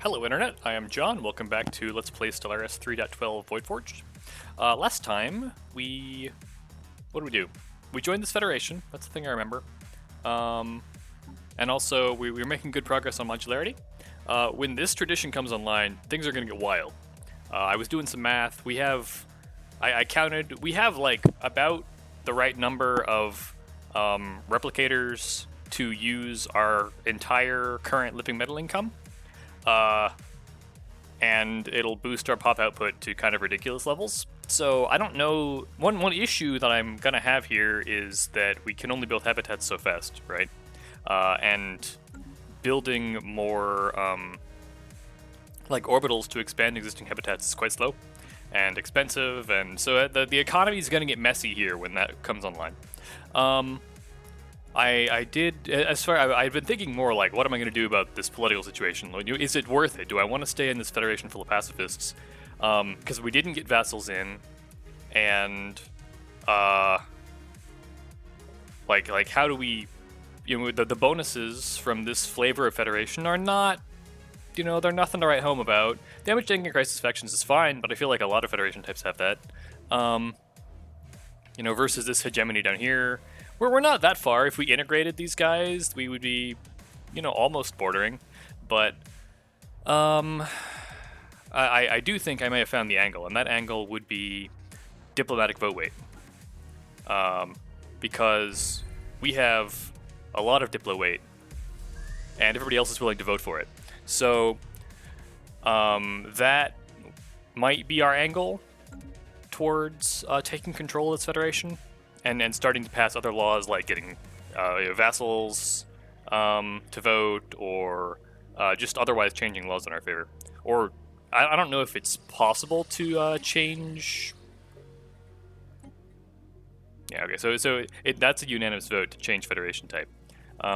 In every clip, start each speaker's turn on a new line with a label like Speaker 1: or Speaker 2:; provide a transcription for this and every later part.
Speaker 1: Hello Internet, I am John. Welcome back to Let's Play Stellaris 3.12 Voidforged. Last time, what did we do? We joined this Federation, that's the thing I remember. And also, we were making good progress on Modularity. When this tradition comes online, things are going to get wild. I was doing some math. I counted, we have like about the right number of replicators to use our entire current living metal income. And it'll boost our pop output to kind of ridiculous levels. So I don't know. One issue that I'm gonna have here is that we can only build habitats so fast, right? And building more like orbitals to expand existing habitats is quite slow and expensive, and so the economy is gonna get messy here when that comes online. I've been thinking more like, what am I going to do about this political situation? Is it worth it? Do I want to stay in this federation full of pacifists? Because we didn't get vassals in, and like how do we, the bonuses from this flavor of federation are not, they're nothing to write home about. Damage taking and crisis factions is fine, but I feel like a lot of federation types have that. Versus this hegemony down here. We're not that far. If we integrated these guys, we would be, almost bordering. But I do think I may have found the angle, and that angle would be diplomatic vote weight. Because we have a lot of diplo weight, and everybody else is willing to vote for it. So that might be our angle towards taking control of this federation. And starting to pass other laws like getting vassals to vote, or just otherwise changing laws in our favor. Or I don't know if it's possible to change. Yeah, okay. So that's a unanimous vote to change federation type.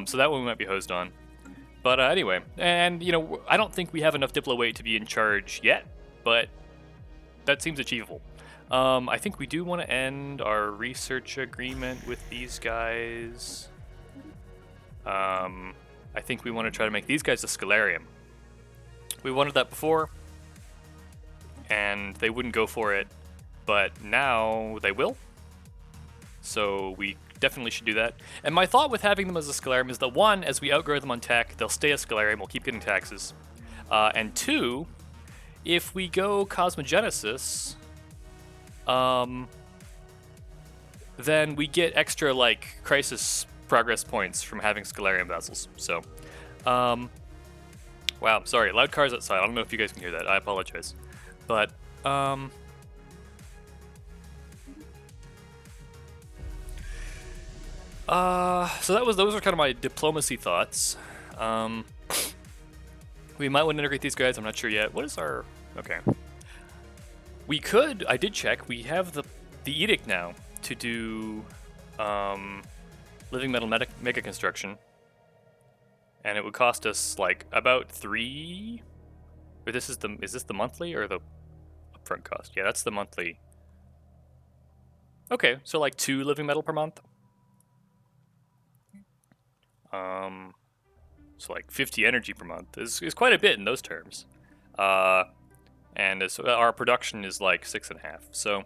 Speaker 1: So that one we might be hosed on. But anyway, and I don't think we have enough diplo weight to be in charge yet, but that seems achievable. I think we do want to end our research agreement with these guys. I think we want to try to make these guys a scholarium. We wanted that before, and they wouldn't go for it, but now they will. So we definitely should do that. And my thought with having them as a scholarium is that, one, as we outgrow them on tech, they'll stay a scholarium, we'll keep getting taxes. And two, if we go Cosmogenesis, then we get extra, like, crisis progress points from having scholarium vassals. So, wow, sorry, loud cars outside. I don't know if you guys can hear that. I apologize. But, so those are kind of my diplomacy thoughts. We might want to integrate these guys. I'm not sure yet. What is our... Okay. We could, I did check, we have the edict now to do living metal mega construction. And it would cost us like about 3, or is this the monthly or the upfront cost? Yeah, that's the monthly. Okay, so like 2 living metal per month. So like 50 energy per month is quite a bit in those terms. And so our production is like 6.5, so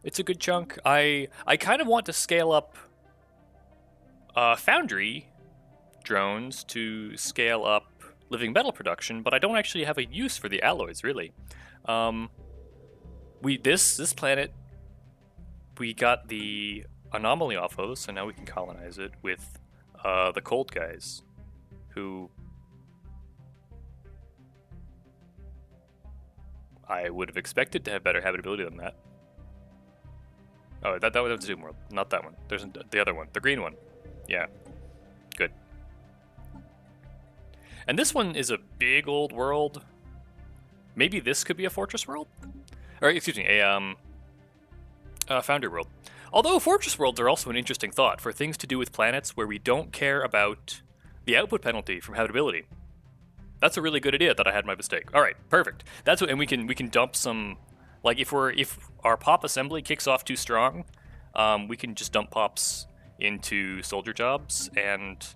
Speaker 1: it's a good chunk. I kind of want to scale up Foundry drones to scale up living metal production, but I don't actually have a use for the alloys, really. This planet, we got the anomaly off of, so now we can colonize it with the cold guys, who I would have expected to have better habitability than that. Oh, that was Zoom World, not that one. There's the other one, the green one. Yeah, good. And this one is a big old world. Maybe this could be a fortress world? Or, excuse me, a foundry world. Although fortress worlds are also an interesting thought for things to do with planets where we don't care about the output penalty from habitability. That's a really good idea that I had my mistake. All right, perfect. That's what, and we can dump some, like if our pop assembly kicks off too strong, we can just dump pops into soldier jobs, and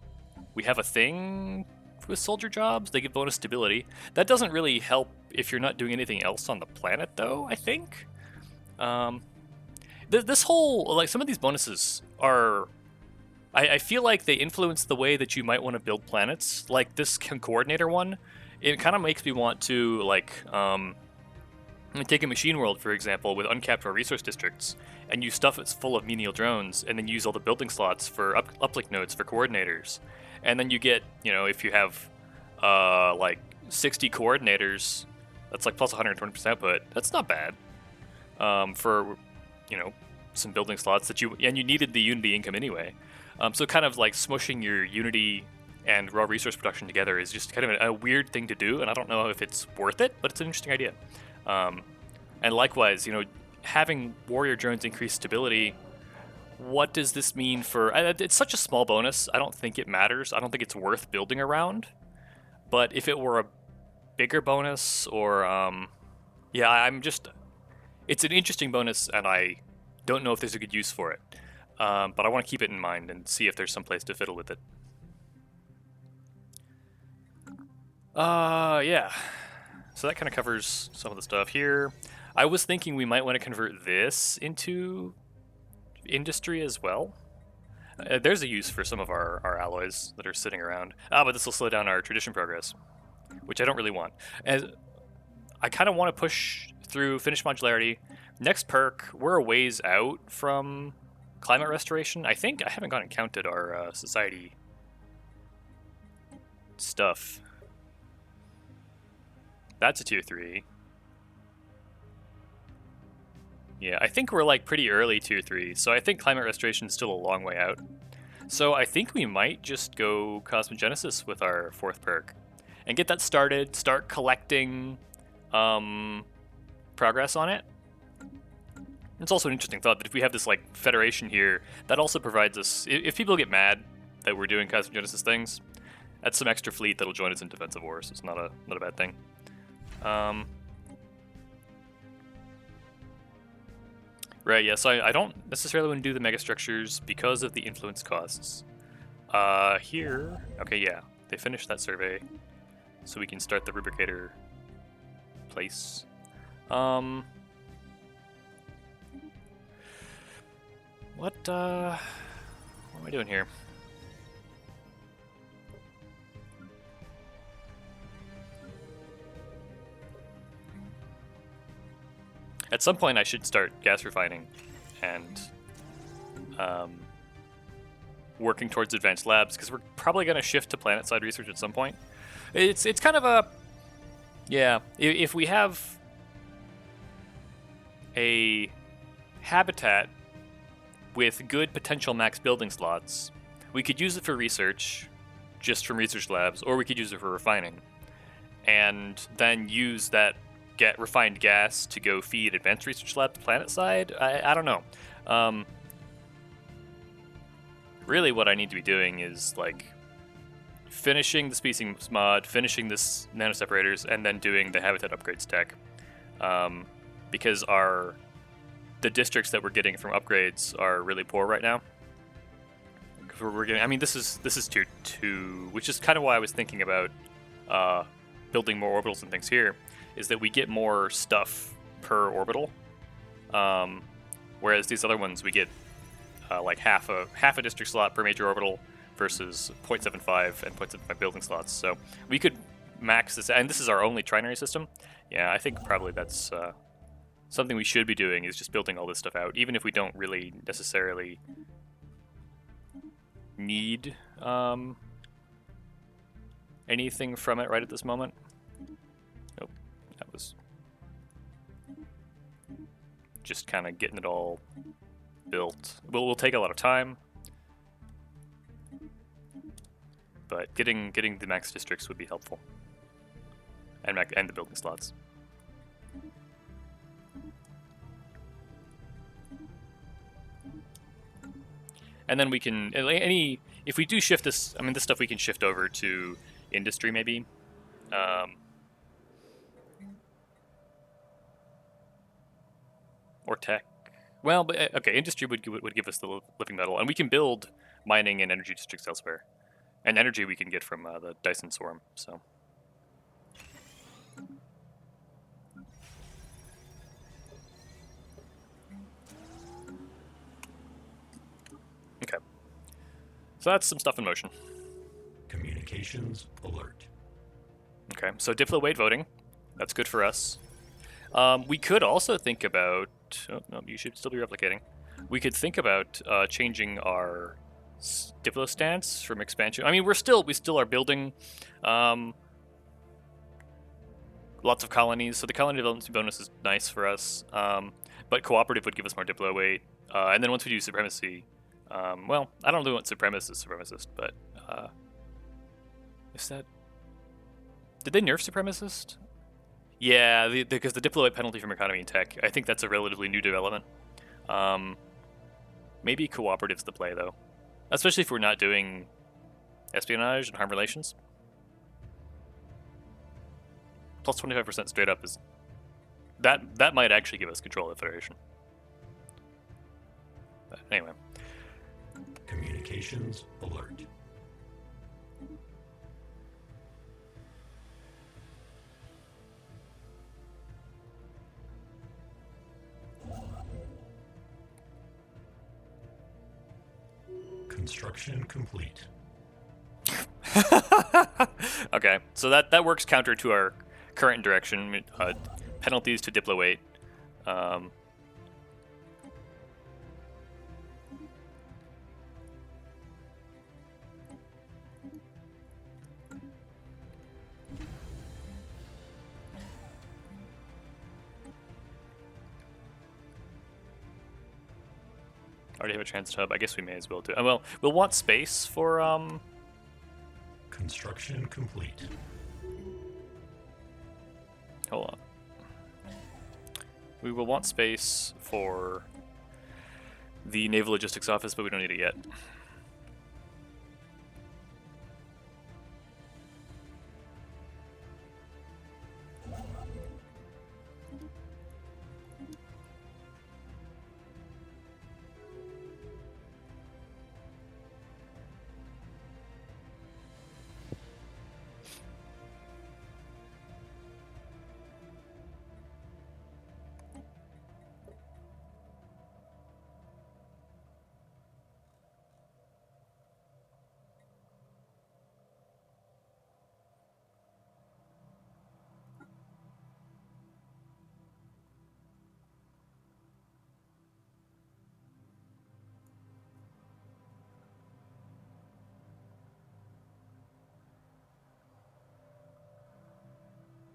Speaker 1: we have a thing with soldier jobs. They give bonus stability. That doesn't really help if you're not doing anything else on the planet, though, I think. This whole, like, some of these bonuses are... I feel like they influence the way that you might want to build planets. Like this coordinator one, it kind of makes me want to, like, take a machine world, for example, with uncapped resource districts, and you stuff it full of menial drones, and then use all the building slots for uplink nodes for coordinators. And then you get, you know, if you have, like, 60 coordinators, that's like plus 120% output. That's not bad for, you know, some building slots that you needed the Unity income anyway. So kind of like smushing your Unity and raw resource production together is just kind of a weird thing to do, and I don't know if it's worth it, but it's an interesting idea. And likewise, you know, having warrior drones increase stability, what does this mean for... It's such a small bonus, I don't think it matters. I don't think it's worth building around. But if it were a bigger bonus, or... yeah, I'm just... It's an interesting bonus, and I don't know if there's a good use for it. But I want to keep it in mind and see if there's some place to fiddle with it. Yeah. So that kind of covers some of the stuff here. I was thinking we might want to convert this into industry as well. There's a use for some of our alloys that are sitting around. But this will slow down our tradition progress, which I don't really want. As I kind of want to push through finish modularity. Next perk, we're a ways out from climate restoration. I think I haven't gone and counted our society stuff. That's a tier 3. Yeah, I think we're like pretty early tier 3, so I think climate restoration is still a long way out. So I think we might just go Cosmogenesis with our 4th perk and get that started, start collecting progress on it. It's also an interesting thought that if we have this like federation here, that also provides us, if people get mad that we're doing Cosmogenesis things, that's some extra fleet that'll join us in defensive wars. It's not a bad thing. Right, yeah, so I don't necessarily want to do the megastructures because of the influence costs. Here, okay, yeah, they finished that survey, so we can start the rubricator place. What am I doing here? At some point, I should start gas refining and working towards advanced labs, because we're probably going to shift to planet-side research at some point. It's kind of a... Yeah, if we have a habitat with good potential max building slots, we could use it for research, just from research labs, or we could use it for refining. And then use that get refined gas to go feed advanced research labs planet side. I don't know. Really what I need to be doing is like finishing the species mod, finishing this nanoseparators, and then doing the habitat upgrades tech. Because the districts that we're getting from upgrades are really poor right now. We're getting, I mean, this is tier 2, which is kind of why I was thinking about building more orbitals and things here, is that we get more stuff per orbital, whereas these other ones we get like half a district slot per major orbital versus 0.75 and 0.75 building slots. So we could max this, and this is our only trinary system. Yeah, I think probably that's something we should be doing, is just building all this stuff out, even if we don't really necessarily need anything from it right at this moment. Nope, that was just kind of getting it all built. Will take a lot of time, but getting the max districts would be helpful, and the building slots. And then we can, if we do shift this, I mean, this stuff we can shift over to industry maybe. Or tech. Well, but okay, industry would give us the living metal, and we can build mining and energy districts elsewhere. And energy we can get from the Dyson Swarm, so. Okay. So that's some stuff in motion.
Speaker 2: Communications alert.
Speaker 1: Okay, so diplo weight voting. That's good for us. We could also think about... Oh, no, you should still be replicating. We could think about changing our diplo stance from expansion. I mean, we still are building lots of colonies, so the colony development bonus is nice for us. But cooperative would give us more diplo weight. And then once we do supremacy, well, I don't really want supremacist, but is that... Did they nerf supremacist? Yeah, because the diplo weight penalty from economy and tech, I think that's a relatively new development. Maybe cooperative's the play, though. Especially if we're not doing espionage and harm relations. Plus 25% straight up is... That might actually give us control of the Federation. But anyway.
Speaker 2: Communications alert. Construction complete.
Speaker 1: Okay, so that works counter to our current direction. Penalties to diplo weight. Already have a trans hub. I guess we may as well do. Well, we'll want space for
Speaker 2: Construction complete.
Speaker 1: Hold on. We will want space for the Naval Logistics Office, but we don't need it yet.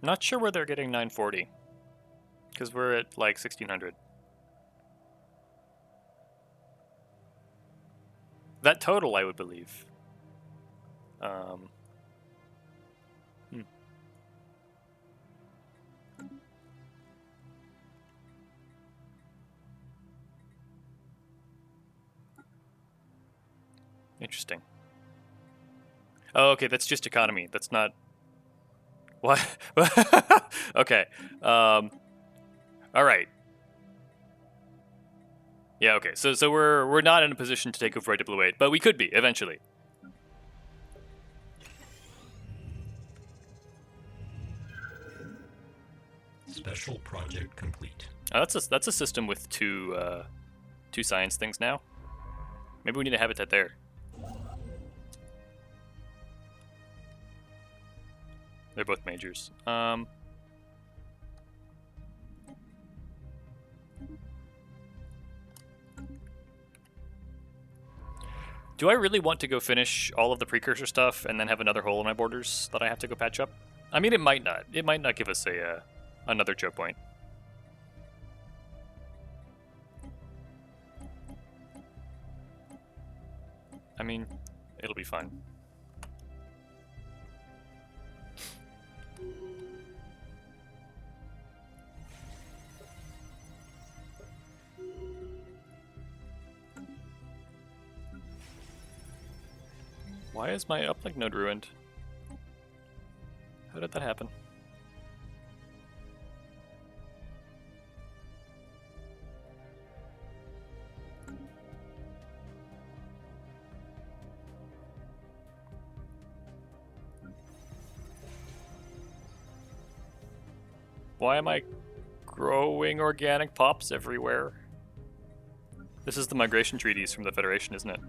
Speaker 1: Not sure where they're getting 940, because we're at like 1600. That total, I would believe. Interesting. Oh, okay, that's just economy. That's not... What? Okay. All right. Yeah, okay. So we're not in a position to take over diplo weight, but we could be eventually.
Speaker 2: Special project complete.
Speaker 1: That's a system with two science things now. Maybe we need a habitat there. They're both majors. Do I really want to go finish all of the precursor stuff and then have another hole in my borders that I have to go patch up? I mean, it might not. It might not give us a another choke point. I mean, it'll be fine. Why is my uplink node ruined? How did that happen? Why am I growing organic pops everywhere? This is the migration treaties from the Federation, isn't it?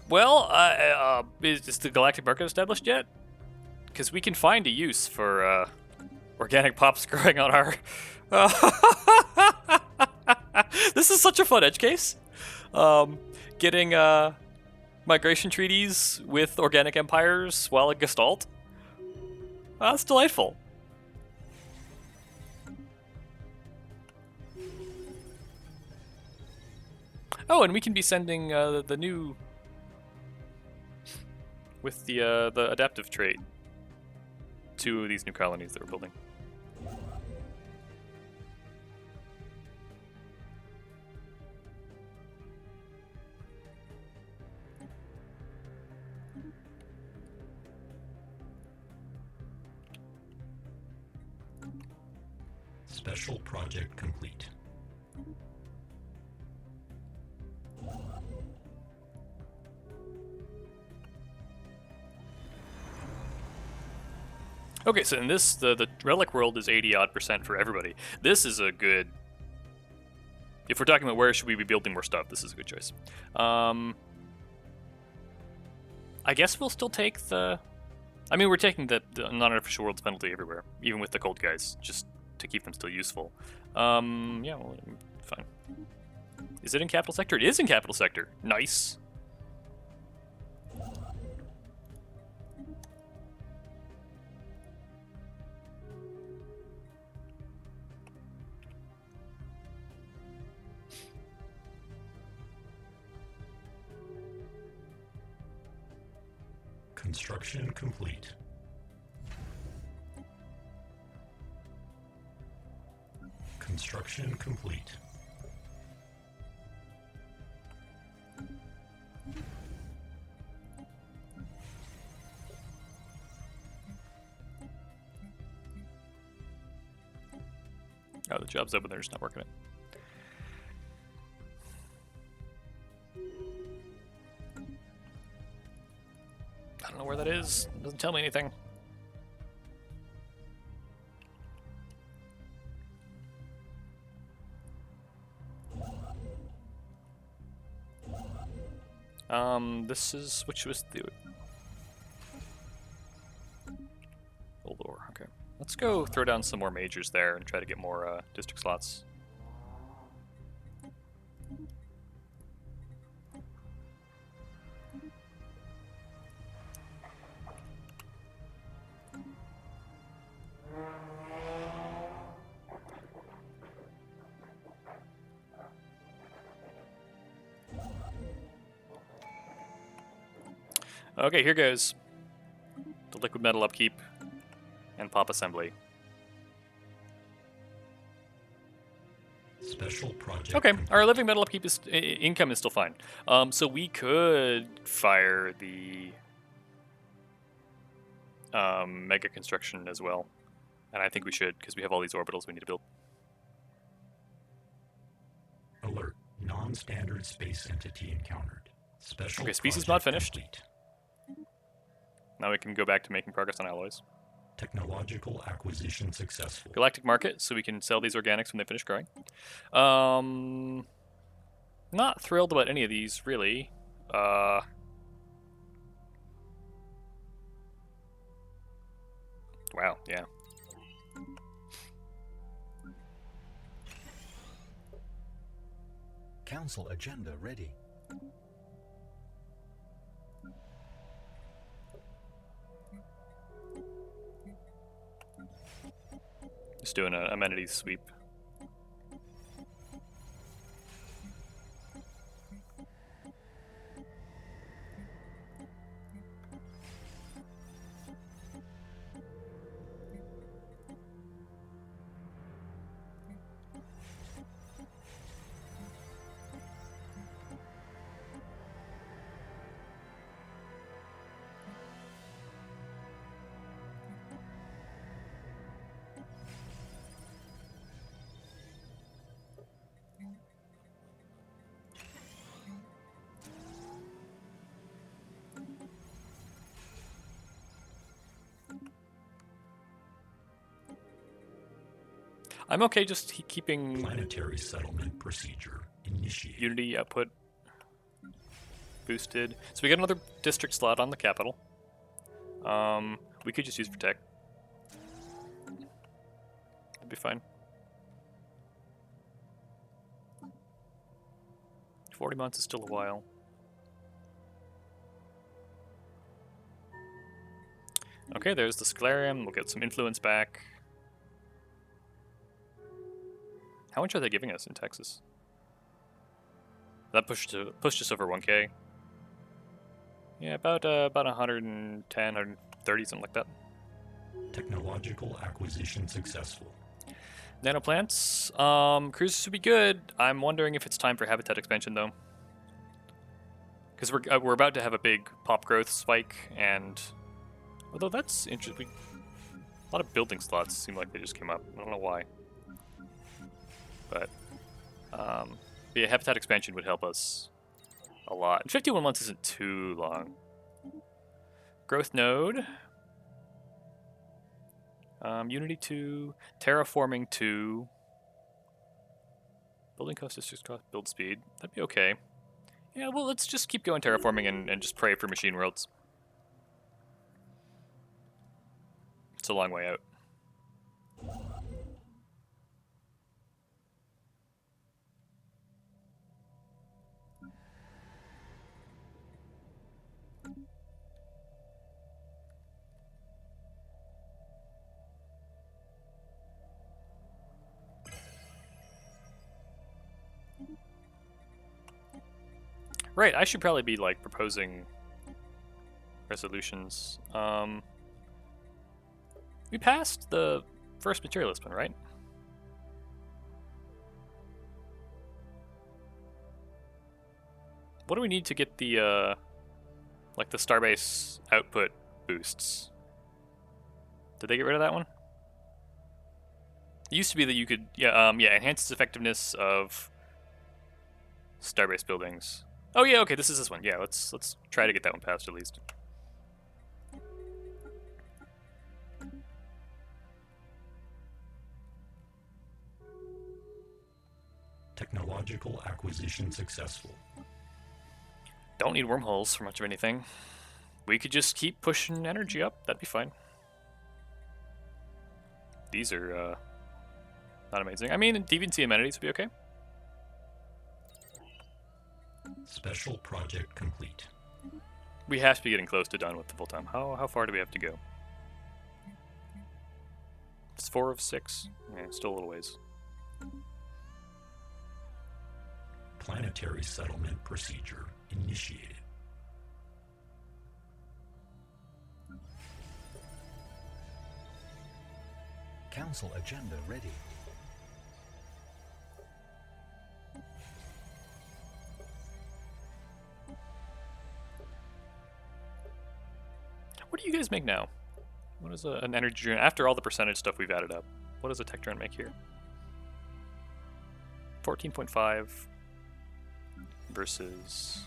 Speaker 1: Well, is the galactic market established yet? Because we can find a use for organic pops growing on our... This is such a fun edge case. Getting migration treaties with organic empires while a gestalt. That's delightful. Oh, and we can be sending the new... with the adaptive trait to these new colonies that we're building.
Speaker 2: Special project complete.
Speaker 1: Okay, so in this, the relic world is 80-odd% for everybody. This is a good... If we're talking about where should we be building more stuff, this is a good choice. I guess we'll still take the... I mean, we're taking the non-artificial world's penalty everywhere, even with the cold guys, just to keep them still useful. Yeah, well, fine. Is it in capital sector? It is in capital sector. Nice.
Speaker 2: Construction complete. Construction complete.
Speaker 1: Oh, the job's open, they're just not working it. I don't know where that is. It doesn't tell me anything. This is, which was the... Oldor, okay. Let's go throw down some more majors there and try to get more district slots. Okay, here goes. The liquid metal upkeep and pop assembly.
Speaker 2: Special project.
Speaker 1: Okay,
Speaker 2: complete.
Speaker 1: our living metal upkeep is income is still fine. So we could fire the mega construction as well, and I think we should because we have all these orbitals we need to build.
Speaker 2: Alert. Non-standard space entity encountered. Special
Speaker 1: Okay, species
Speaker 2: project
Speaker 1: mod finished.
Speaker 2: complete.
Speaker 1: Now we can go back to making progress on alloys.
Speaker 2: Technological acquisition successful.
Speaker 1: Galactic market, so we can sell these organics when they finish growing. Not thrilled about any of these, really. Wow, yeah.
Speaker 3: Council agenda ready.
Speaker 1: Just doing an amenities sweep. I'm okay just keeping
Speaker 2: Planetary settlement procedure initiated.
Speaker 1: Unity output boosted. So we get another district slot on the capital. We could just use protect. That'd be fine. 40 months is still a while. Okay, there's the scholarium. We'll get some influence back. How much are they giving us in Texas? That pushed us over 1K. Yeah, about 110, 130, something like that.
Speaker 2: Technological acquisition successful.
Speaker 1: Nanoplants. Cruises would be good. I'm wondering if it's time for habitat expansion though, because we're about to have a big pop growth spike, and although that's interesting, a lot of building slots seem like they just came up. I don't know why, but yeah, habitat expansion would help us a lot. And 51 months isn't too long. Growth node. Unity 2, terraforming 2, building cost, district cost, build speed. That'd be okay. Yeah, well, let's just keep going terraforming and just pray for machine worlds. It's a long way out. Right, I should probably be like proposing resolutions. We passed the first materialist one, right? What do we need to get the like the starbase output boosts? Did they get rid of that one? It used to be that you could enhance the effectiveness of starbase buildings. Oh yeah, okay, this is this one. Yeah, let's try to get that one passed at least.
Speaker 2: Technological acquisition successful.
Speaker 1: Don't need wormholes for much of anything. We could just keep pushing energy up. That'd be fine. These are not amazing. I mean, deviancy amenities would be okay.
Speaker 2: Special project complete.
Speaker 1: We have to be getting close to done with the full time. How far do we have to go? It's 4 of 6. Yeah, still a little ways.
Speaker 2: Planetary settlement procedure initiated.
Speaker 3: Council agenda ready.
Speaker 1: What do you guys make now? What is an energy drone? After all the percentage stuff we've added up, what does a tech drone make here? 14.5 versus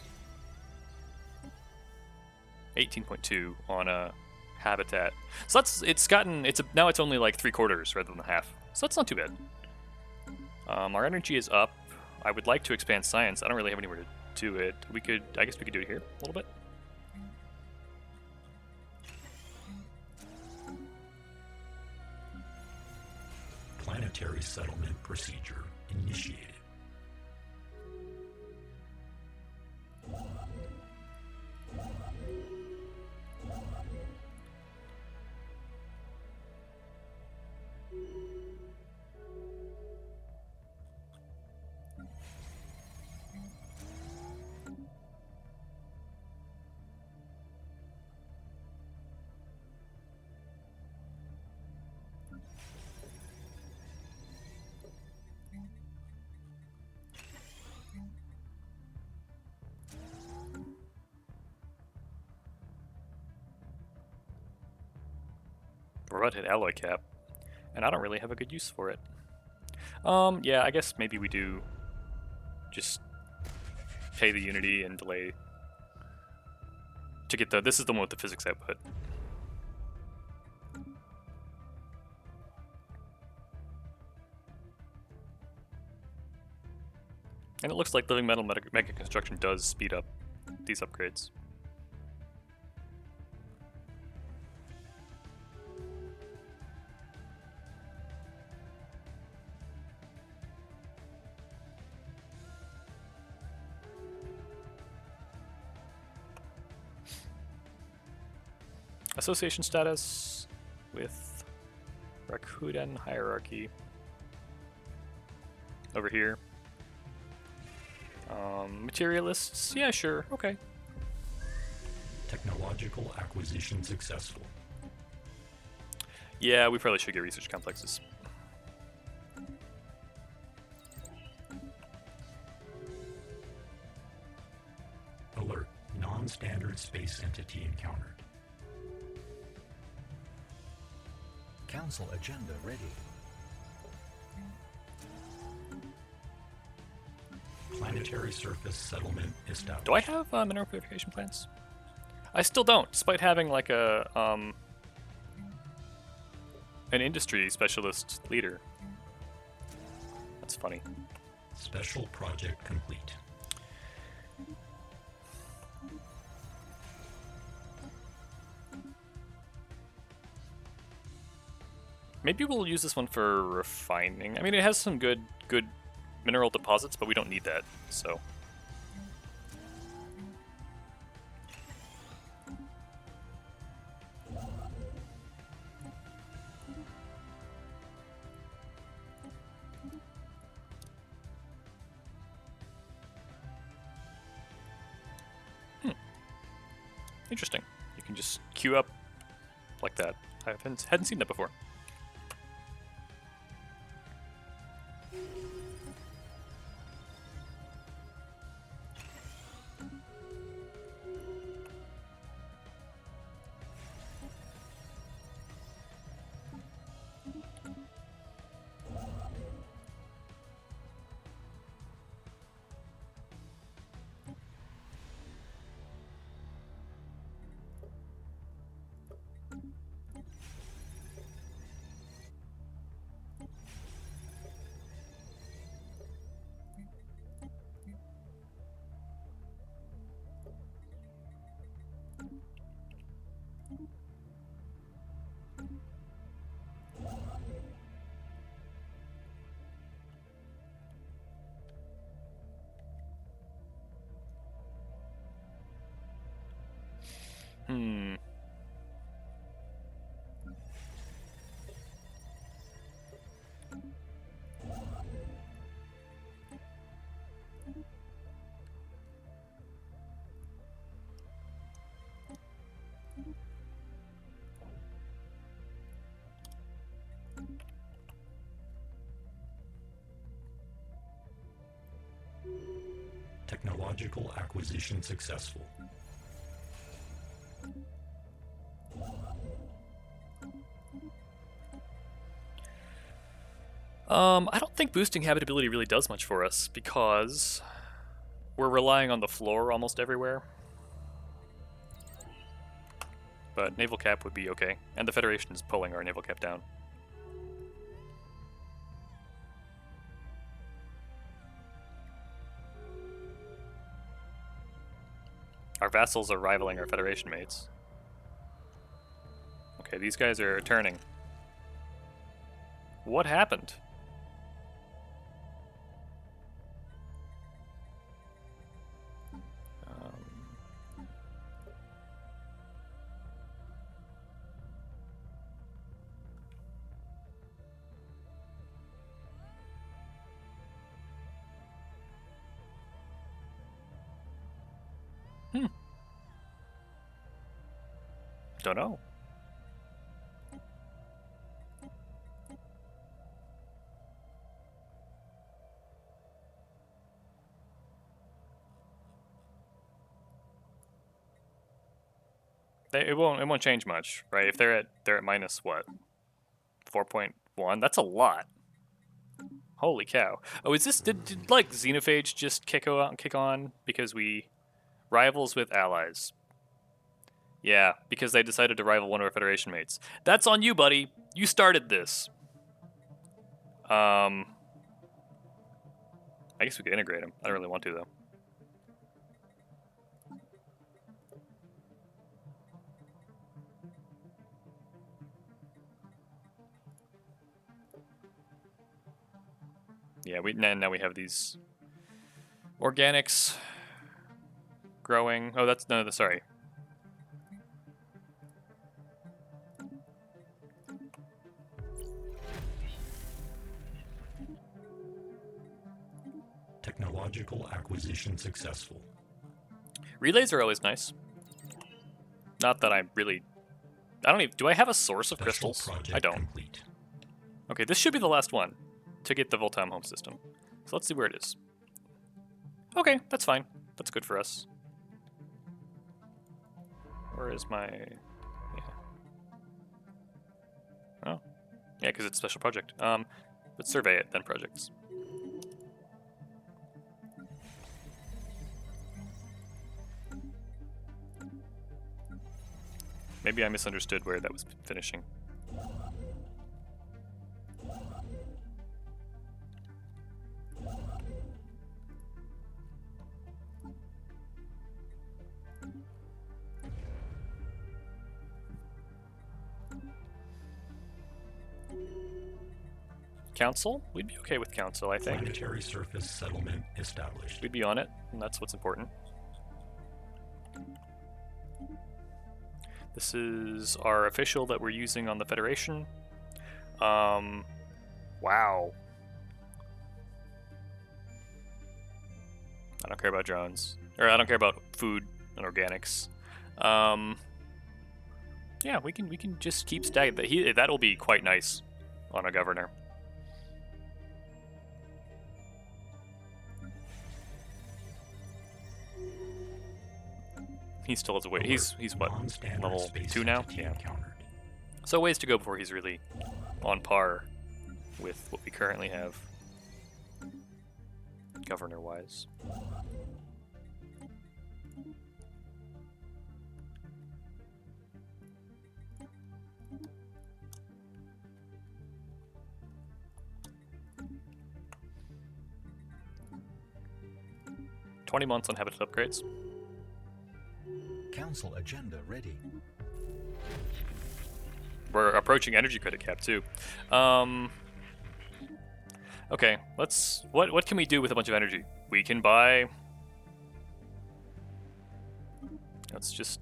Speaker 1: 18.2 on a habitat. So now it's only like 3/4 rather than half. So that's not too bad. Our energy is up. I would like to expand science. I don't really have anywhere to do it. I guess we could do it here a little bit.
Speaker 2: Planetary settlement procedure initiated.
Speaker 1: We're about to hit alloy cap, and I don't really have a good use for it. Yeah, I guess maybe we do just pay the unity and delay to get this is the one with the physics output. And it looks like living metal mega construction does speed up these upgrades. Association status with Rakuten hierarchy over here. Materialists, yeah, sure, okay.
Speaker 2: Technological acquisition successful.
Speaker 1: Yeah, we probably should get research complexes.
Speaker 2: Alert. Non-standard space entity encountered.
Speaker 3: Council agenda ready.
Speaker 2: Planetary surface settlement established.
Speaker 1: Do I have mineral purification plants? I still don't, despite having like a an industry specialist leader. That's funny.
Speaker 2: Special project complete.
Speaker 1: Maybe we'll use this one for refining. I mean, it has some good mineral deposits, but we don't need that, so. Interesting. You can just queue up like that. I hadn't seen that before. Hmm.
Speaker 2: Technological acquisition successful.
Speaker 1: I don't think boosting habitability really does much for us because we're relying on the floor almost everywhere. But naval cap would be okay, and the Federation is pulling our naval cap down. Our vassals are rivaling our Federation mates. Okay, these guys are turning. What happened? Don't know. It won't change much, right? If they're at minus what? 4.1? That's a lot. Holy cow. Oh, is this did like Xenophage just kick on because we rivals with allies? Yeah, because they decided to rival one of our Federation mates. That's on you, buddy. You started this. I I guess we could integrate them. I don't really want to, though. Yeah, now we have these organics growing. Oh, that's no, sorry.
Speaker 2: Technological acquisition successful.
Speaker 1: Relays are always nice. Not that I really... I don't even... Do I have a source of
Speaker 2: Special
Speaker 1: crystals?
Speaker 2: project
Speaker 1: I don't.
Speaker 2: complete.
Speaker 1: Okay, this should be the last one to get the Voltam home system. So let's see where it is. Okay, that's fine. That's good for us. Where is my... Yeah. Oh. Yeah, because it's special project. Let's survey it, then projects. Maybe I misunderstood where that was finishing. Council? We'd be okay with council, I think.
Speaker 2: Planetary surface settlement established.
Speaker 1: We'd be on it, and that's what's important. This is our official that we're using on the Federation. Wow. I don't care about drones. Or I don't care about food and organics. Yeah, we can just keep stacking. That'll be quite nice on a governor. He still has a way. He's what, level 2 now? Yeah.
Speaker 2: Encountered.
Speaker 1: So ways to go before he's really on par with what we currently have, governor-wise. $20 on habitat upgrades.
Speaker 3: Council agenda ready.
Speaker 1: We're approaching energy credit cap too. Okay, what can we do with a bunch of energy? We can buy... Let's just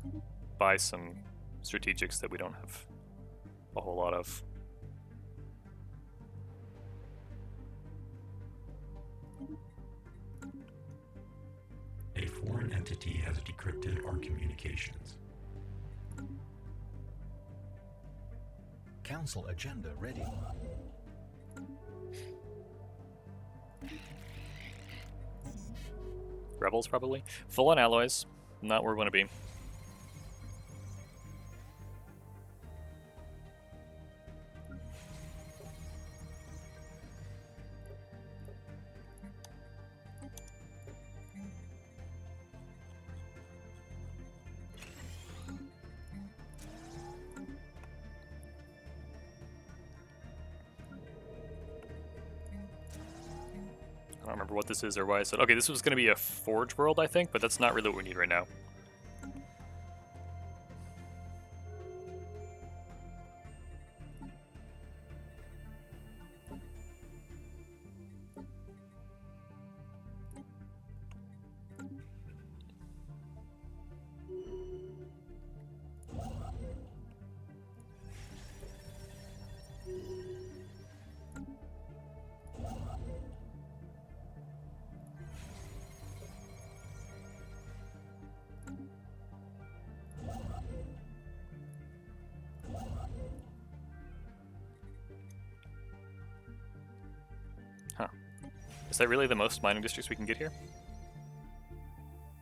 Speaker 1: buy some strategics that we don't have a whole lot of.
Speaker 2: A foreign entity has decrypted our communications.
Speaker 3: Council agenda ready.
Speaker 1: Rebels, probably. Full on alloys. Not where we want to be. I don't remember what this is or why I said... Okay, this was going to be a Forge world, I think, but that's not really what we need right now. Huh. Is that really the most mining districts we can get here?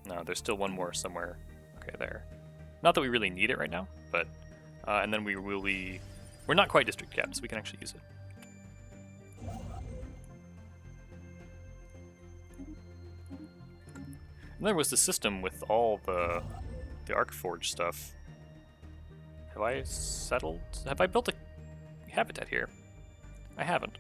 Speaker 1: No, there's still one more somewhere. Okay, there. Not that we really need it right now, but... and then we will be... We're not quite district capped, so we can actually use it. And there was the system with all the Arcforge stuff. Have I settled? Have I built a habitat here? I haven't.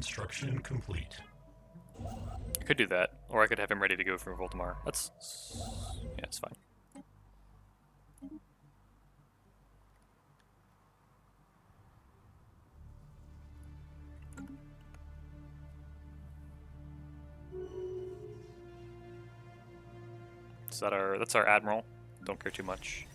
Speaker 2: Construction complete.
Speaker 1: I could do that, or I could have him ready to go for Voltamar. That's... yeah, it's fine. Is that our... that's our admiral. Don't care too much.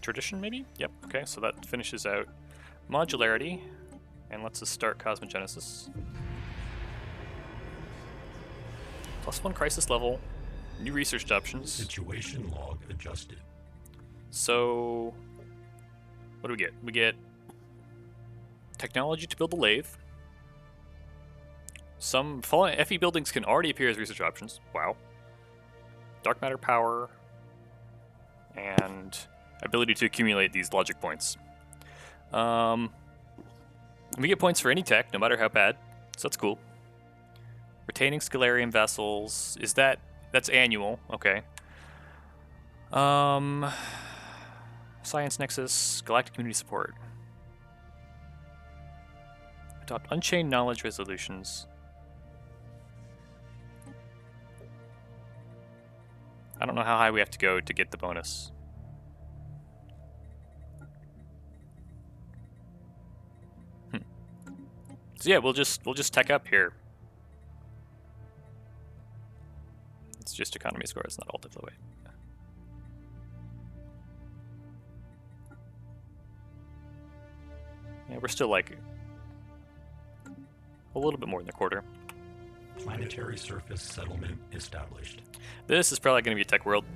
Speaker 1: Tradition, maybe? Yep, okay, so that finishes out Modularity, and lets us start Cosmogenesis. +1 crisis level, new research options.
Speaker 2: Situation log adjusted.
Speaker 1: So, what do we get? We get technology to build the Lathe. Some fallen FE buildings can already appear as research options. Wow. Dark matter power, and ability to accumulate these logic points. We get points for any tech, no matter how bad, so that's cool. Retaining scholarium vassals, is that's annual, okay. Science Nexus, Galactic Community Support. Adopt Unchained Knowledge Resolutions. I don't know how high we have to go to get the bonus. So yeah, we'll just tech up here. It's just economy score, it's not all deploy. Yeah, we're still like a little bit more than a quarter.
Speaker 2: Planetary surface settlement established.
Speaker 1: This is probably going to be a tech world.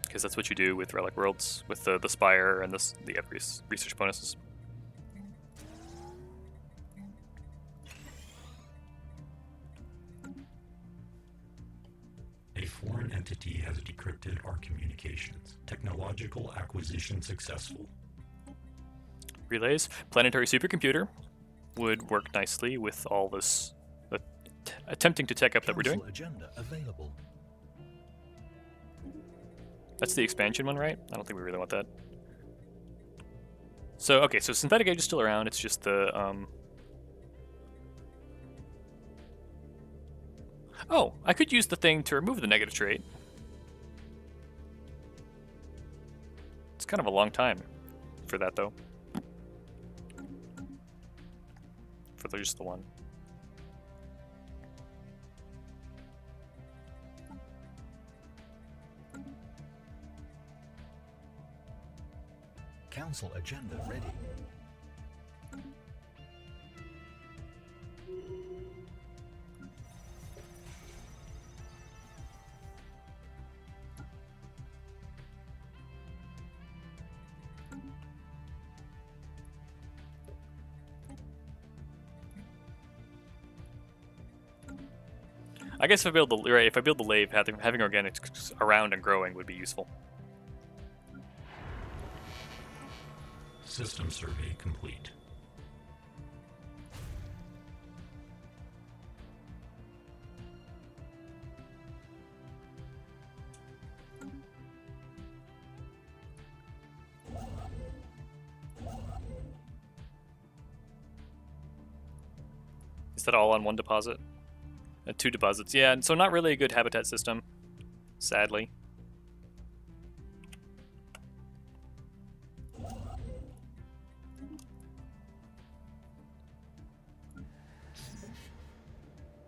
Speaker 1: Because that's what you do with Relic Worlds, with the Spire and the other research bonuses.
Speaker 2: A foreign entity has decrypted our communications. Technological acquisition successful.
Speaker 1: Relays. Planetary supercomputer would work nicely with all this attempting to tech up that we're doing.
Speaker 3: Agenda available.
Speaker 1: That's the expansion one, right? I don't think we really want that. So, okay, so Synthetic Age is still around. It's just the, Oh, I could use the thing to remove the negative trait. It's kind of a long time for that, though. For just the one.
Speaker 3: Council agenda ready.
Speaker 1: I guess if I build the Lathe, having organics around and growing would be useful.
Speaker 2: System survey complete.
Speaker 1: Is that all on one deposit? 2 deposits, yeah, and so not really a good habitat system, sadly.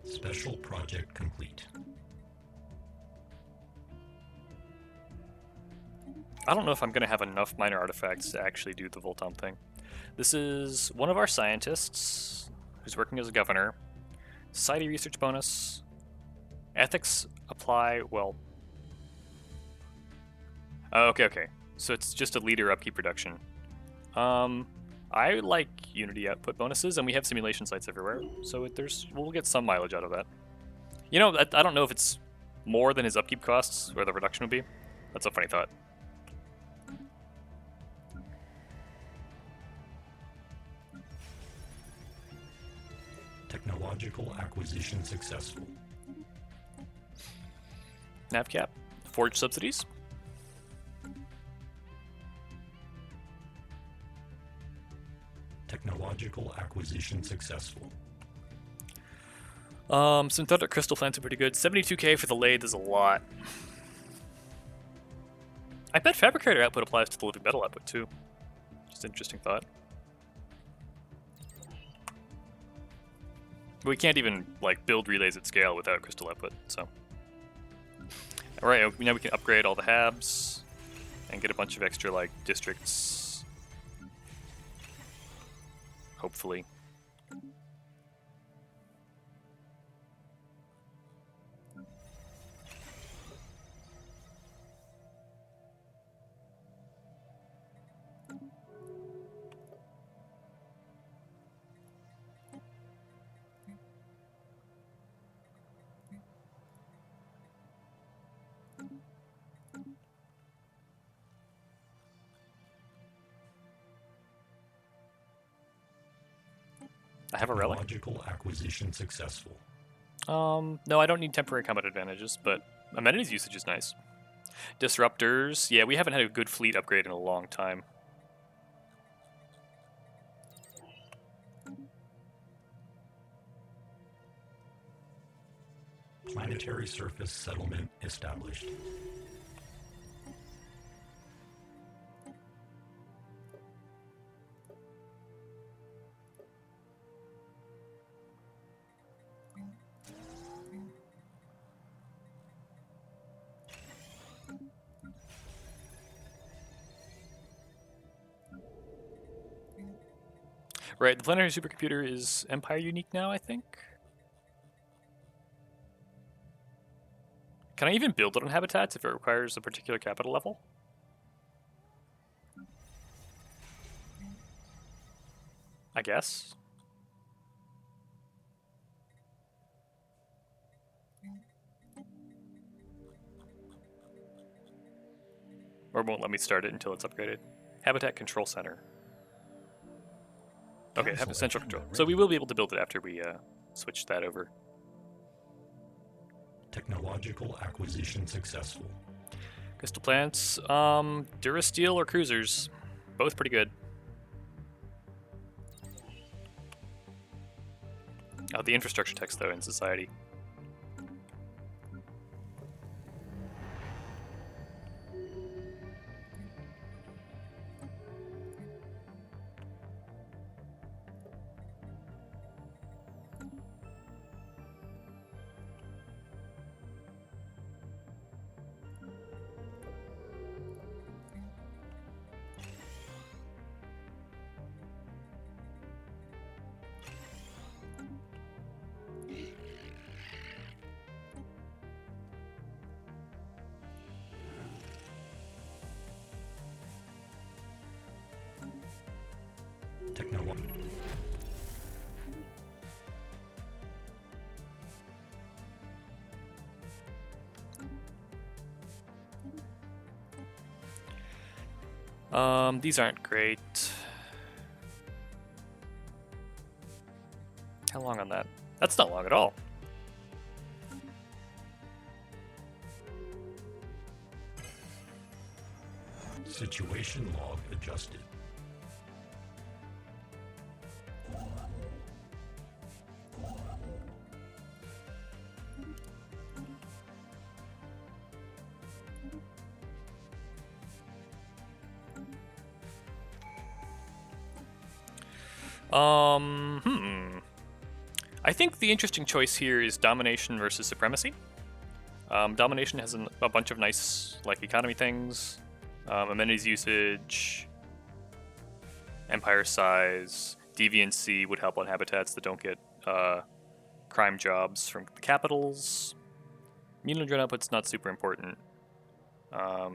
Speaker 2: Special project complete.
Speaker 1: I don't know if I'm going to have enough minor artifacts to actually do the Voltom thing. This is one of our scientists who's working as a governor. Society research bonus. Ethics apply, well... okay. So it's just a leader upkeep reduction. I like Unity output bonuses, and we have simulation sites everywhere, so we'll get some mileage out of that. You know, I don't know if it's more than his upkeep costs, or the reduction would be. That's a funny thought.
Speaker 2: Technological acquisition successful.
Speaker 1: Nav cap. Forge subsidies.
Speaker 2: Technological acquisition successful.
Speaker 1: Synthetic crystal plants are pretty good. 72k for the lathe is a lot. I bet fabricator output applies to the living metal output too. Just an interesting thought. We can't even like build relays at scale without crystal output, so. Alright, now we can upgrade all the habs and get a bunch of extra like districts. Hopefully. I have a relic.
Speaker 2: Technological acquisition successful.
Speaker 1: No, I don't need temporary combat advantages, but amenities usage is nice. Disruptors, yeah, we haven't had a good fleet upgrade in a long time.
Speaker 2: Planetary surface settlement established.
Speaker 1: Right, the planetary supercomputer is Empire unique now, I think? Can I even build it on habitats if it requires a particular capital level? I guess. Or it won't let me start it until it's upgraded. Habitat Control Center. Okay, have a central control. So we will be able to build it after we switch that over.
Speaker 2: Technological acquisition successful.
Speaker 1: Crystal plants, Durasteel or cruisers. Both pretty good. Oh, the infrastructure text though in society.
Speaker 2: Technology.
Speaker 1: These aren't great. How long on that? That's not long at all.
Speaker 2: Situation log adjusted.
Speaker 1: I think the interesting choice here is domination versus supremacy. Domination has a bunch of nice like economy things, amenities usage, empire size, deviancy would help on habitats that don't get crime jobs from the capitals. Immune drone output's not super important. Not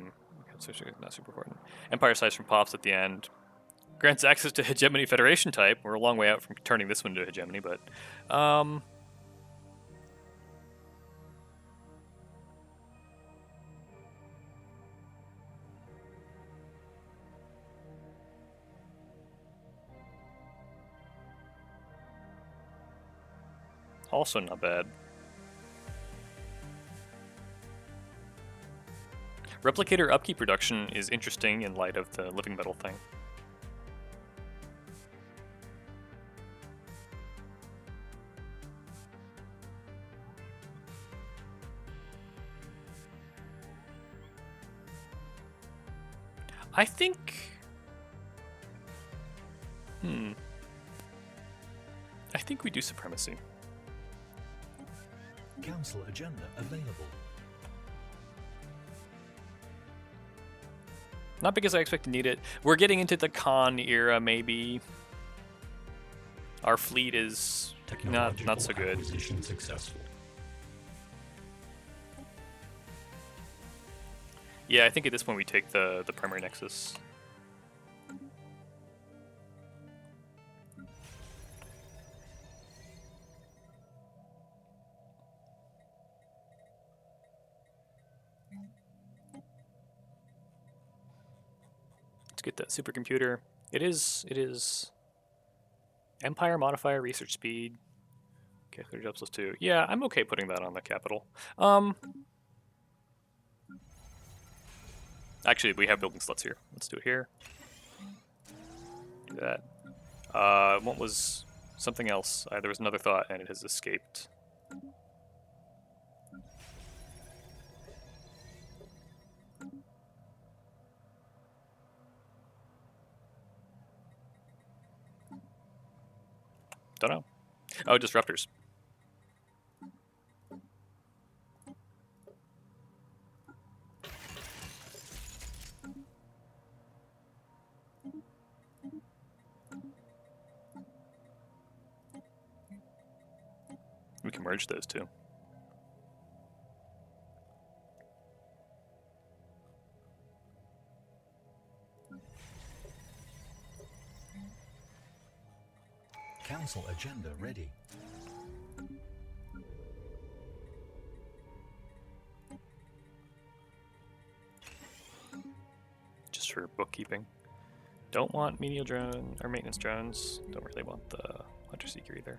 Speaker 1: super important. Empire size from pops at the end. Grants access to hegemony federation type. We're a long way out from turning this one into hegemony, but also not bad. Replicator upkeep reduction is interesting in light of the living metal thing. I think... I think we do Supremacy.
Speaker 3: Council agenda available.
Speaker 1: Not because I expect to need it. We're getting into the Khan era, maybe. Our fleet is not so good.
Speaker 2: Acquisition successful.
Speaker 1: Yeah, I think at this point we take the primary nexus. Let's get that supercomputer. It is Empire modifier research speed. Okay, 30 jobs plus 2. Yeah, I'm okay putting that on the capital. Actually, we have building slots here. Let's do it here. Do that. What was something else? There was another thought, and it has escaped. Don't know. Oh, disruptors. We can merge those two.
Speaker 3: Council agenda ready.
Speaker 1: Just for bookkeeping. Don't want menial drone or maintenance drones. Don't really want the hunter seeker either.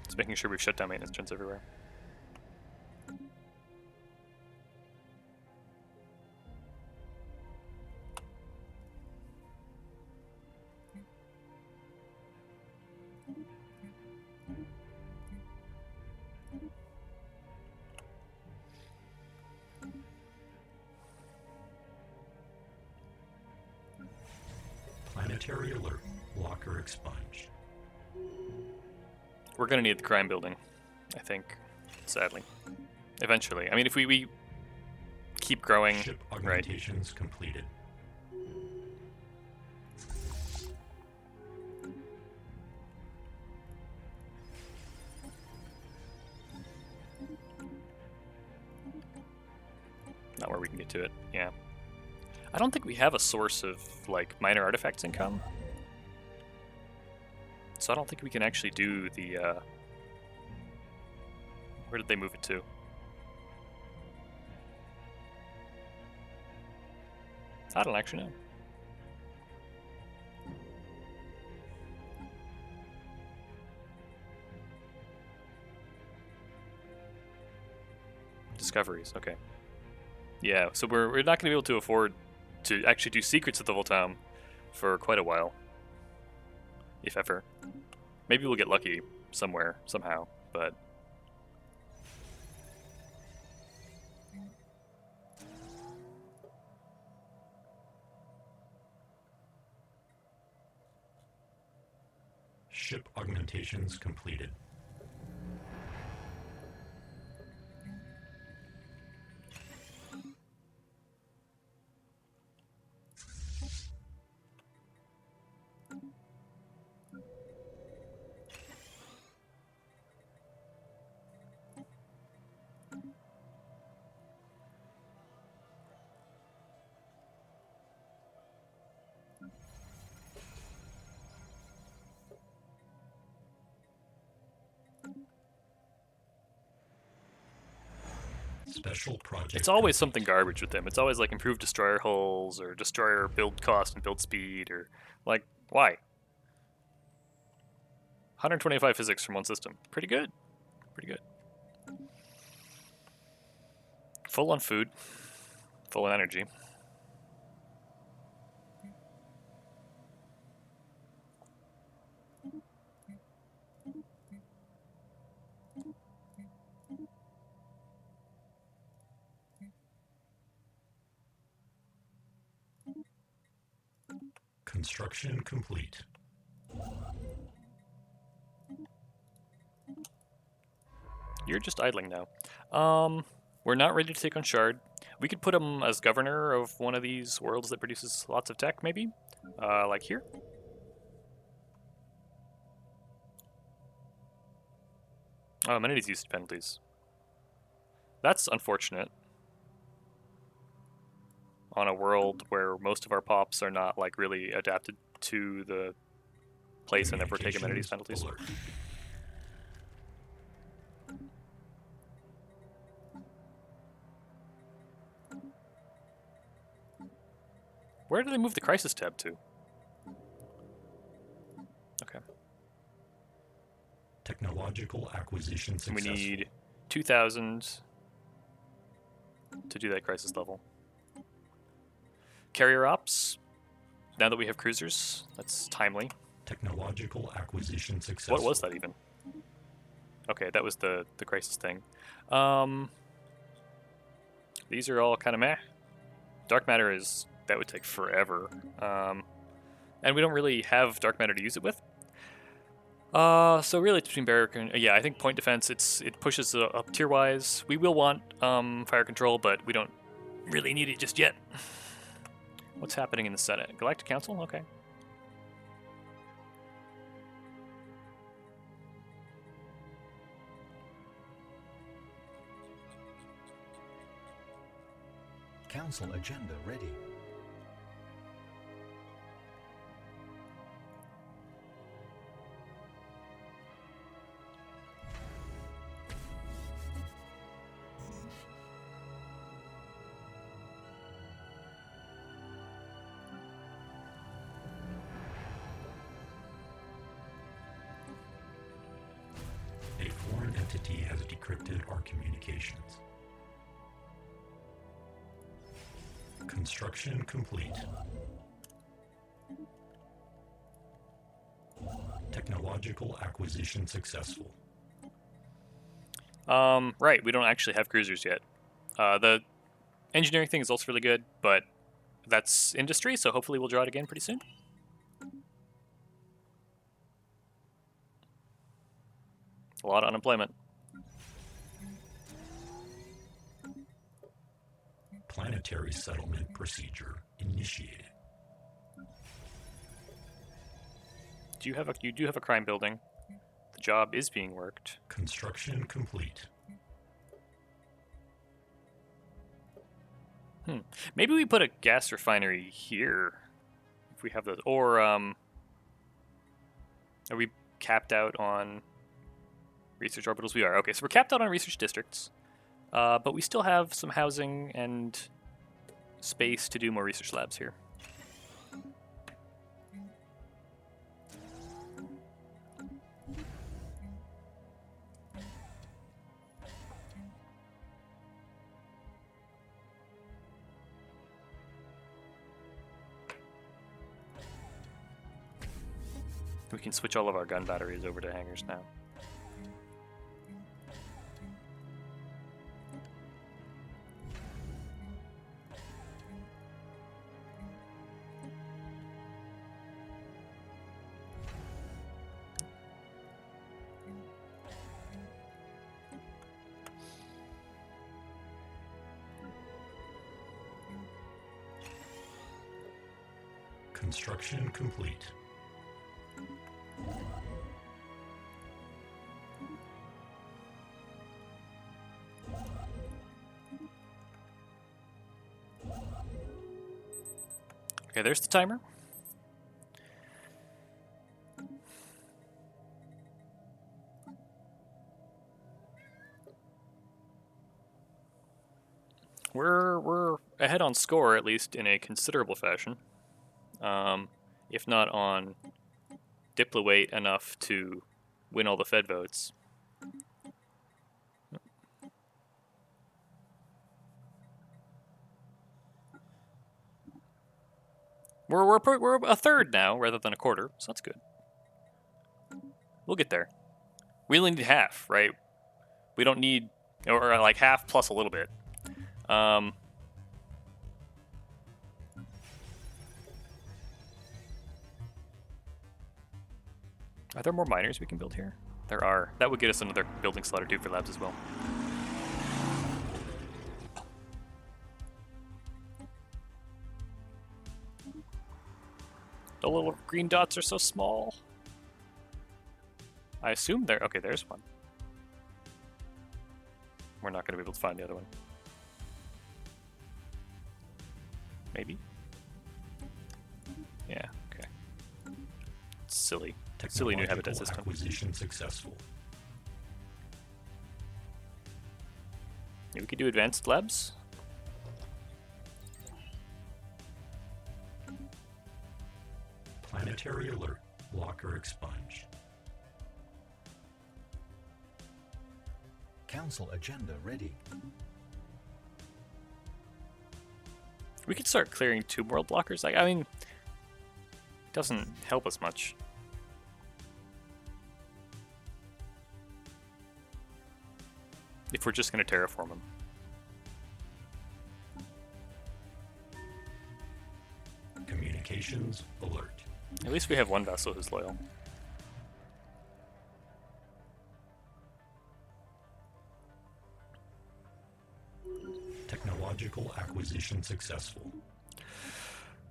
Speaker 1: Just making sure we've shut down maintenance drones everywhere.
Speaker 2: Planetary alert. Locker expunged.
Speaker 1: We're gonna need the crime building, I think, sadly. Eventually. I mean, if we keep growing,
Speaker 2: Ship
Speaker 1: right.
Speaker 2: augmentations completed.
Speaker 1: Not where we can get to it, yeah. I don't think we have a source of, like, minor artifacts income. So I don't think we can actually do the, where did they move it to? I don't actually know. Discoveries, okay. Yeah, so we're not going to be able to afford to actually do secrets at the Voltown for quite a while. If ever. Maybe we'll get lucky somewhere, somehow, but...
Speaker 2: Ship augmentations completed. Special project.
Speaker 1: It's always something garbage with them. It's always like improved destroyer hulls or destroyer build cost and build speed or like why? 125 physics from one system. Pretty good. Pretty good. Full on food. Full on energy.
Speaker 2: Construction complete.
Speaker 1: You're just idling now. We're not ready to take on Shard. We could put him as governor of one of these worlds that produces lots of tech, maybe? Like here? Oh, amenities use penalties. That's unfortunate. On a world where most of our pops are not, like, really adapted to the place and therefore take amenities penalties.
Speaker 2: Alert.
Speaker 1: Where do they move the crisis tab to? Okay.
Speaker 2: Technological acquisition
Speaker 1: We
Speaker 2: successful.
Speaker 1: need 2,000 to do that crisis level. Carrier ops. Now that we have cruisers, that's timely.
Speaker 2: Technological acquisition successful.
Speaker 1: What was that even? Okay, that was the crisis thing. These are all kind of meh. Dark matter is, that would take forever. And we don't really have dark matter to use it with. So really it's between barrier and yeah, I think point defense, it pushes up tier wise. We will want fire control, but we don't really need it just yet. What's happening in the Senate? Galactic Council? Okay.
Speaker 3: Council agenda ready.
Speaker 2: A foreign entity has decrypted our communications. Construction complete. Technological acquisition successful.
Speaker 1: Right, we don't actually have cruisers yet. The engineering thing is also really good, but that's industry, so hopefully we'll draw it again pretty soon. A lot of unemployment.
Speaker 2: Planetary settlement procedure initiated.
Speaker 1: You do have a crime building. The job is being worked.
Speaker 2: Construction complete.
Speaker 1: Maybe we put a gas refinery here. If we have those. Or, are we capped out on research orbitals? We are. Okay, so we're capped out on research districts. But we still have some housing and space to do more research labs here. We can switch all of our gun batteries over to hangars now.
Speaker 2: Construction complete.
Speaker 1: Okay, there's the timer. We're ahead on score, at least in a considerable fashion. If not on diplo weight enough to win all the Fed votes. We're a third now rather than a quarter, so that's good. We'll get there. We only need half, right? We don't need, or like half plus a little bit. Are there more miners we can build here? There are. That would get us another building slot or two for labs as well. The little green dots are so small. I assume they're... Okay, there's one. We're not going to be able to find the other one. Maybe? Yeah, okay. Silly. Silly new habitat system.
Speaker 2: Acquisition successful.
Speaker 1: Yeah, we could do advanced labs.
Speaker 2: Planetary alert. Blocker expunged.
Speaker 3: Council agenda ready.
Speaker 1: We could start clearing two world blockers. Like, I mean, it doesn't help us much. If we're just going to terraform them.
Speaker 2: Communications alert.
Speaker 1: At least we have one vassal who's loyal.
Speaker 2: Technological acquisition successful.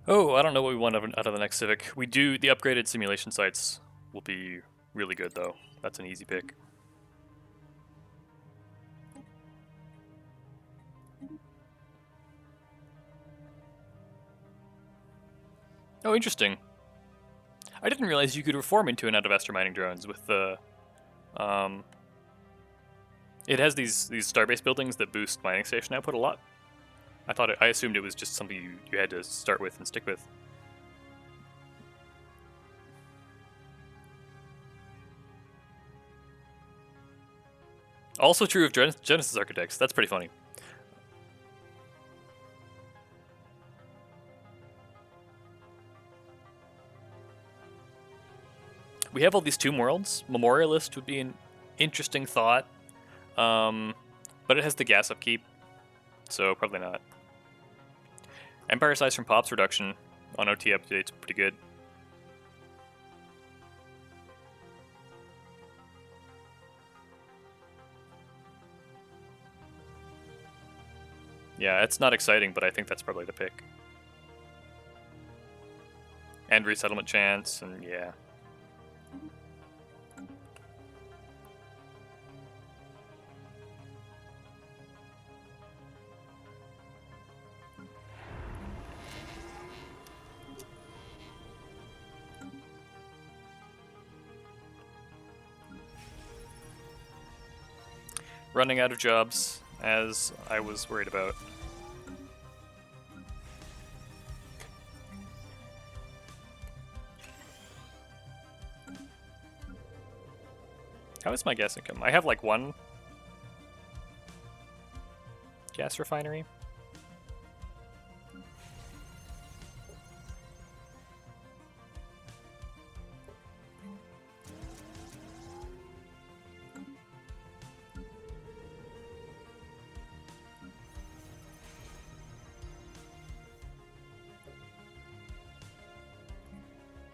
Speaker 1: Oh, I don't know what we want out of the next Civic. We do, the upgraded simulation sites will be really good though. That's an easy pick. Oh, interesting. I didn't realize you could reform into and out of Aster mining drones with the... It has these starbase buildings that boost mining station output a lot. I assumed it was just something you had to start with and stick with. Also true of Genesis Architects. That's pretty funny. We have all these tomb worlds. Memorialist would be an interesting thought. But it has the gas upkeep, so probably not. Empire size from Pops reduction on OT updates pretty good. Yeah, it's not exciting, but I think that's probably the pick. And resettlement chance, and yeah. Running out of jobs, as I was worried about. How is my gas income? I have like one gas refinery.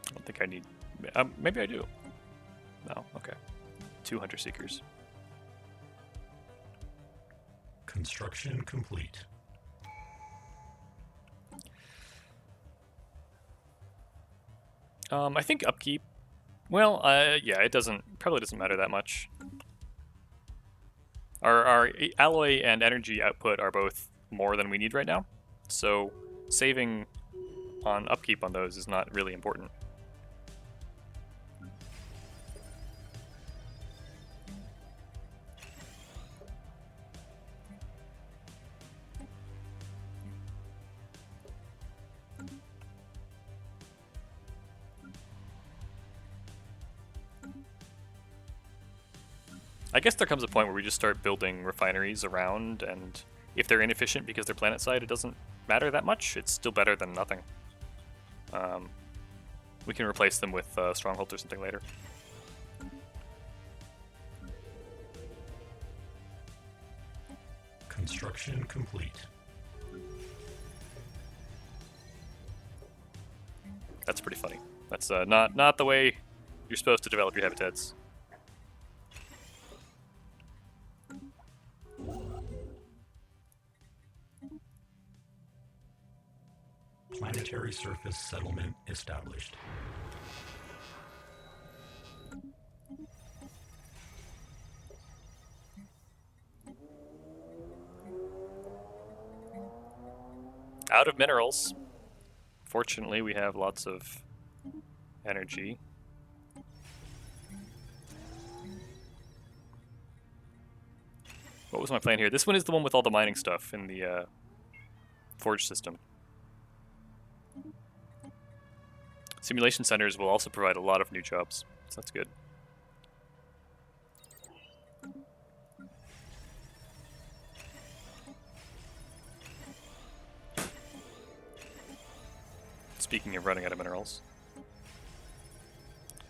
Speaker 1: I don't think I need... maybe I do. No, okay. 2 hunter seekers.
Speaker 2: Construction complete.
Speaker 1: I think upkeep. Well, yeah, it probably doesn't matter that much. Our alloy and energy output are both more than we need right now, so saving on upkeep on those is not really important. I guess there comes a point where we just start building refineries around, and if they're inefficient because they're planet side, it doesn't matter that much. It's still better than nothing. We can replace them with strongholds or something later.
Speaker 2: Construction complete.
Speaker 1: That's pretty funny. That's not the way you're supposed to develop your habitats.
Speaker 2: Planetary surface settlement established.
Speaker 1: Out of minerals. Fortunately, we have lots of energy. What was my plan here? This one is the one with all the mining stuff in the forge system. Simulation centers will also provide a lot of new jobs, so that's good. Speaking of running out of minerals,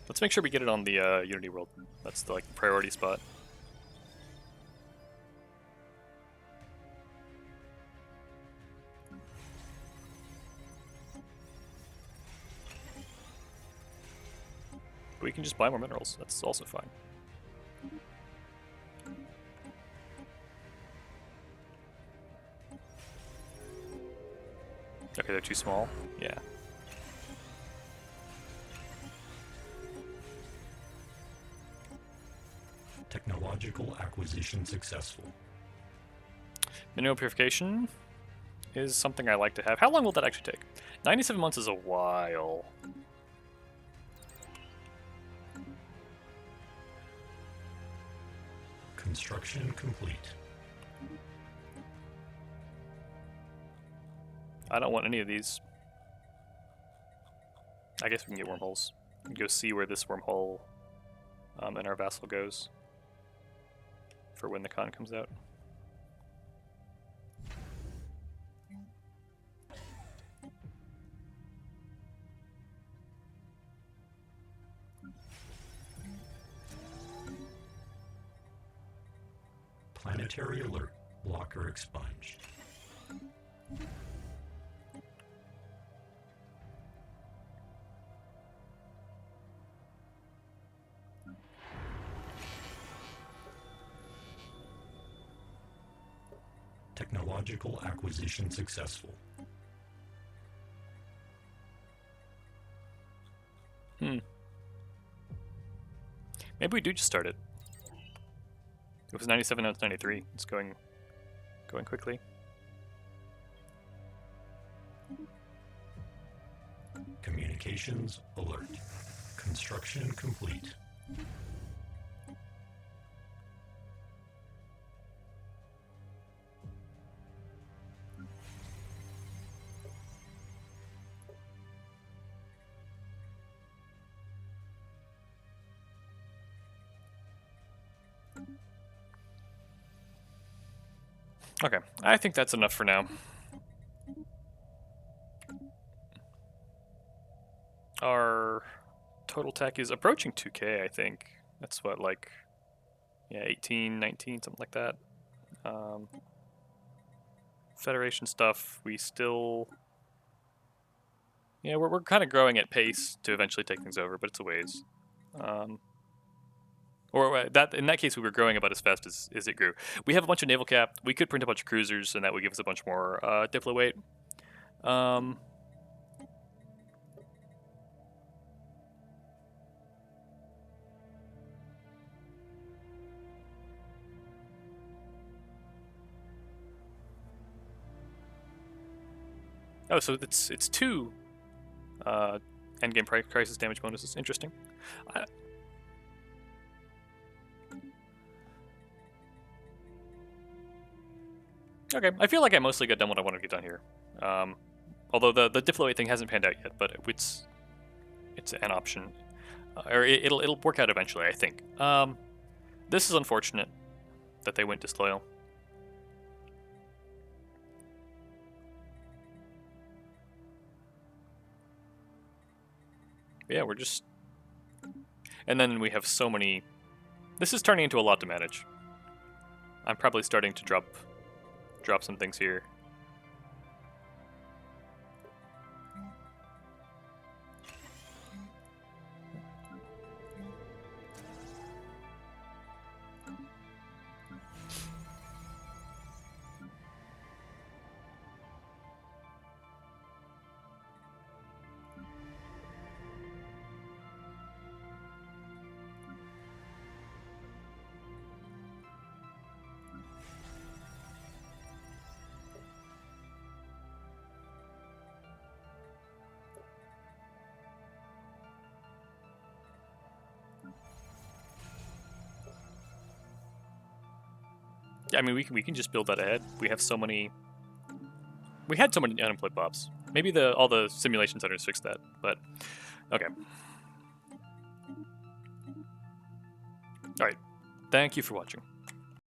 Speaker 1: let's make sure we get it on the Unity world. That's the priority spot. We can just buy more minerals. That's also fine. Okay, they're too small. Yeah.
Speaker 2: Technological acquisition successful.
Speaker 1: Mineral purification is something I like to have. How long will that actually take? 97 months is a while.
Speaker 2: Construction complete.
Speaker 1: I don't want any of these. I guess we can get wormholes. We can go see where this wormhole and our vassal goes for when the con comes out.
Speaker 2: Planetary alert. Blocker expunged. Technological acquisition successful.
Speaker 1: Maybe we do just start it. It was 97, now it's 93. It's going quickly.
Speaker 2: Communications alert. Construction complete.
Speaker 1: Okay, I think that's enough for now. Our total tech is approaching 2K, I think. That's what, yeah, 18, 19, something like that. Federation stuff, we still... Yeah, we're kind of growing at pace to eventually take things over, but it's a ways. In that case, we were growing about as fast as it grew. We have a bunch of naval cap. We could print a bunch of cruisers, and that would give us a bunch more diplo weight. Oh, so it's two endgame crisis damage bonuses. Interesting. Okay, I feel like I mostly got done what I wanted to get done here. Although the diplo weight thing hasn't panned out yet, but it's an option, or it'll work out eventually, I think. This is unfortunate that they went disloyal. Yeah, we're just... And then we have so many... This is turning into a lot to manage. I'm probably starting to drop some things here. Yeah, I mean, we can just build that ahead. We have so many... We had so many unemployed pops. Maybe all the simulation centers fixed that, but... Okay. Alright. Thank you for watching.